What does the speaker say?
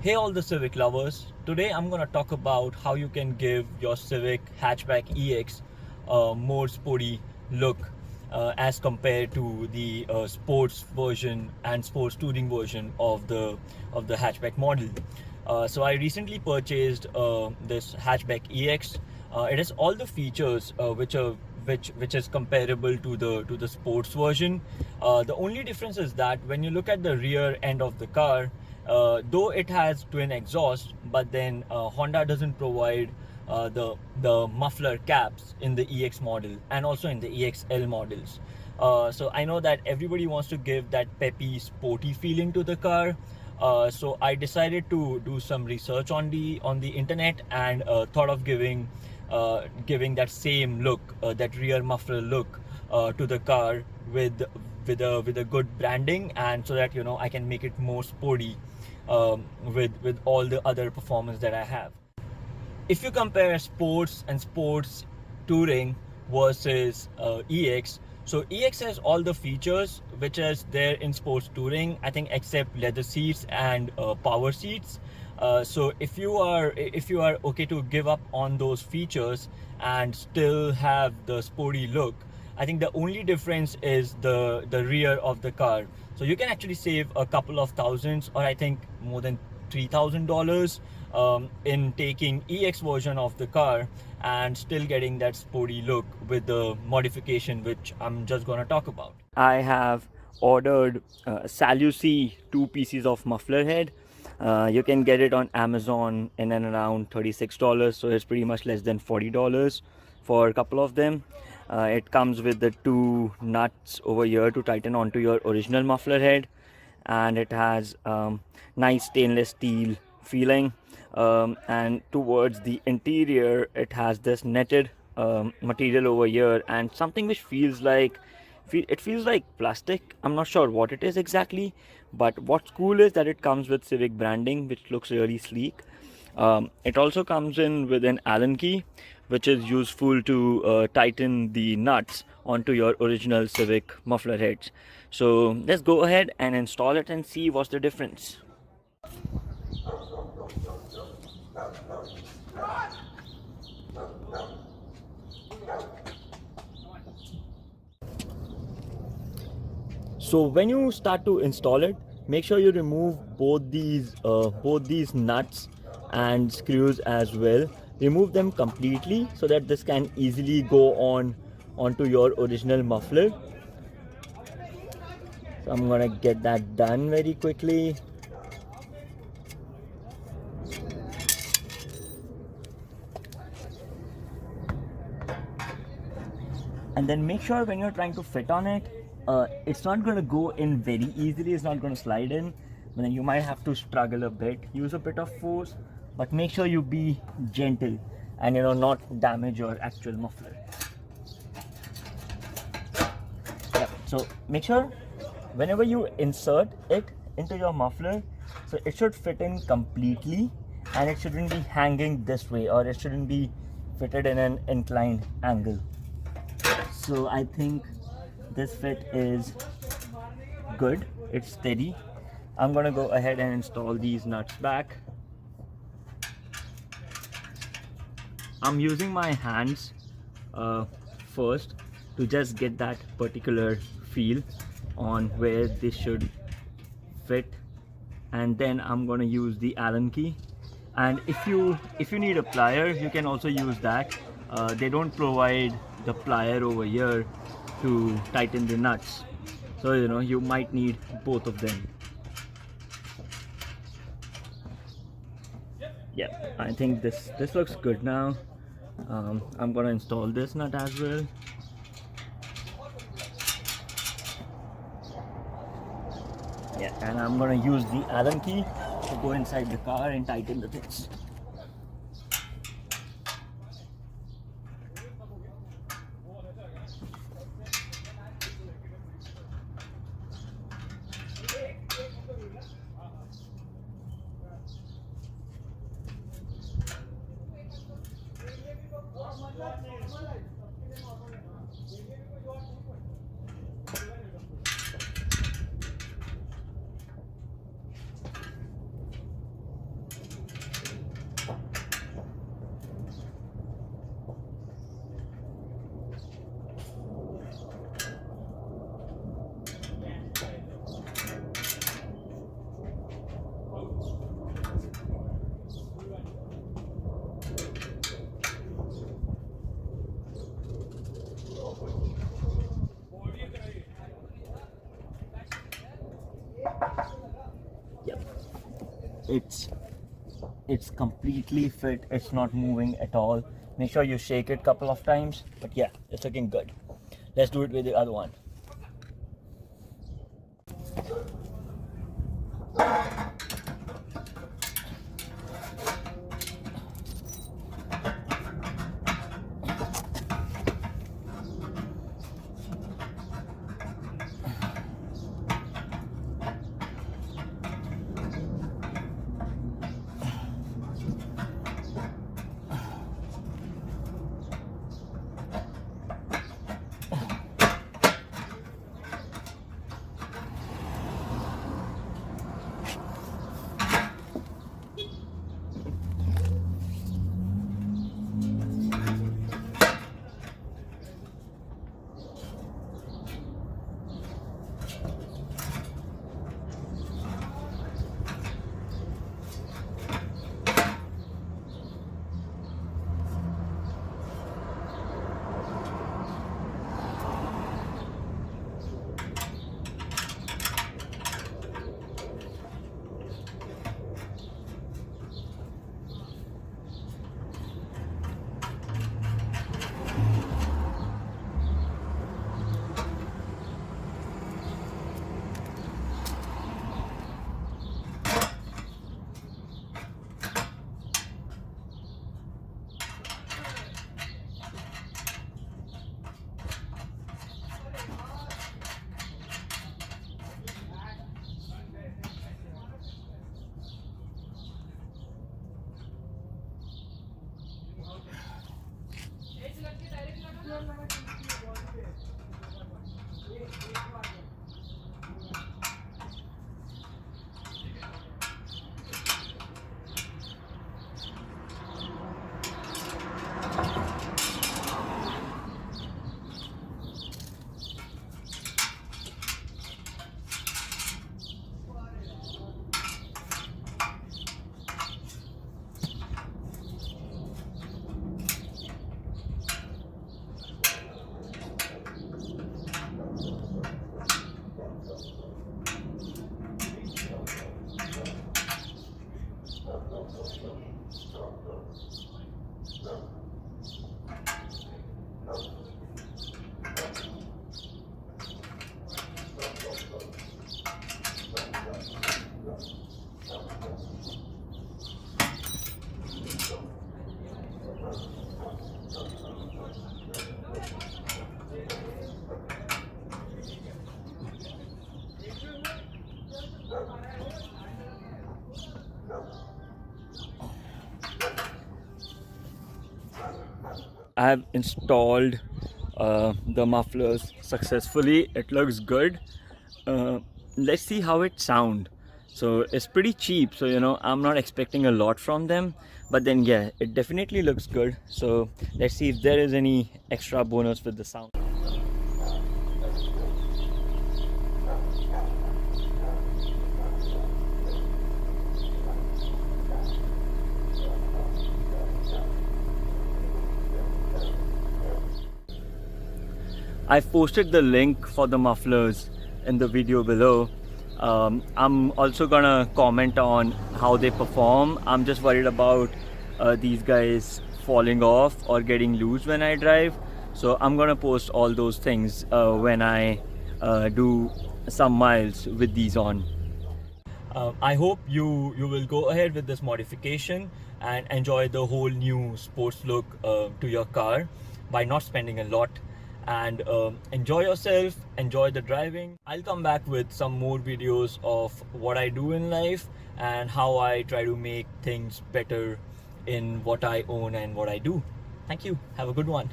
Hey all the Civic lovers, today I'm going to talk about how you can give your Civic Hatchback EX a more sporty look as compared to the sports version and sports touring version of the hatchback model. So I recently purchased this hatchback EX. It has all the features which is comparable to the sports version. The only difference is that when you look at the rear end of the car, though it has twin exhaust, but then Honda doesn't provide the muffler caps in the EX model and also in the EXL models. So I know that everybody wants to give that peppy, sporty feeling to the car. So I decided to do some research on the internet and thought of giving that same look, that rear muffler look to the car with a good branding, and so that I can make it more sporty with all the other performance that I have. If you compare sports and sports touring versus EX, so EX has all the features which is there in sports touring, I think, except leather seats and power seats. So if you are okay to give up on those features and still have the sporty look, I think the only difference is the rear of the car. So you can actually save a couple of thousands, or I think more than $3,000 in taking EX version of the car and still getting that sporty look with the modification which I'm just gonna talk about. I have ordered Salusy 2 pieces of muffler head. You can get it on Amazon in and around $36, so it's pretty much less than $40 for a couple of them. It comes with the two nuts over here to tighten onto your original muffler head, and it has nice stainless steel feeling, and towards the interior it has this netted material over here and something which feels like plastic. I'm not sure what it is exactly, but what's cool is that it comes with Civic branding, which looks really sleek. It also comes in with an Allen key, which is useful to tighten the nuts onto your original Civic muffler heads. So let's go ahead and install it and see what's the difference. So when you start to install it, make sure you remove both these nuts and screws as well. Remove them completely so that this can easily go onto your original muffler. So I'm gonna get that done very quickly. And then make sure when you're trying to fit on it, it's not going to go in very easily, it's not going to slide in, but then you might have to struggle a bit, use a bit of force, but make sure you be gentle and not damage your actual muffler. Yeah, so make sure whenever you insert it into your muffler, so it should fit in completely and it shouldn't be hanging this way, or it shouldn't be fitted in an inclined angle. So I think this fit is good, it's steady. I'm gonna go ahead and install these nuts back. I'm using my hands first to just get that particular feel on where this should fit, and then I'm gonna use the Allen key. And if you need a plier, you can also use that. They don't provide the plier over here to tighten the nuts, so you might need both of them. Yeah, I think this looks good now. I'm gonna install this nut as well. Yeah, and I'm gonna use the Allen key to go inside the car and tighten the things. it's completely fit. It's not moving at all. Make sure you shake it a couple of times, but yeah, it's looking good. Let's do it with the other one. I have installed the mufflers successfully. It looks good. Let's see how it sounds. So it's pretty cheap, so you know I'm not expecting a lot from them, but then yeah, it definitely looks good. So let's see if there is any extra bonus with the sound. I've posted the link for the mufflers in the video below. I'm also gonna comment on how they perform. I'm just worried about these guys falling off or getting loose when I drive. So I'm gonna post all those things when I do some miles with these on. I hope you will go ahead with this modification and enjoy the whole new sports look to your car by not spending a lot, and enjoy yourself, enjoy the driving. I'll come back with some more videos of what I do in life and how I try to make things better in what I own and what I do. Thank you. Have a good one.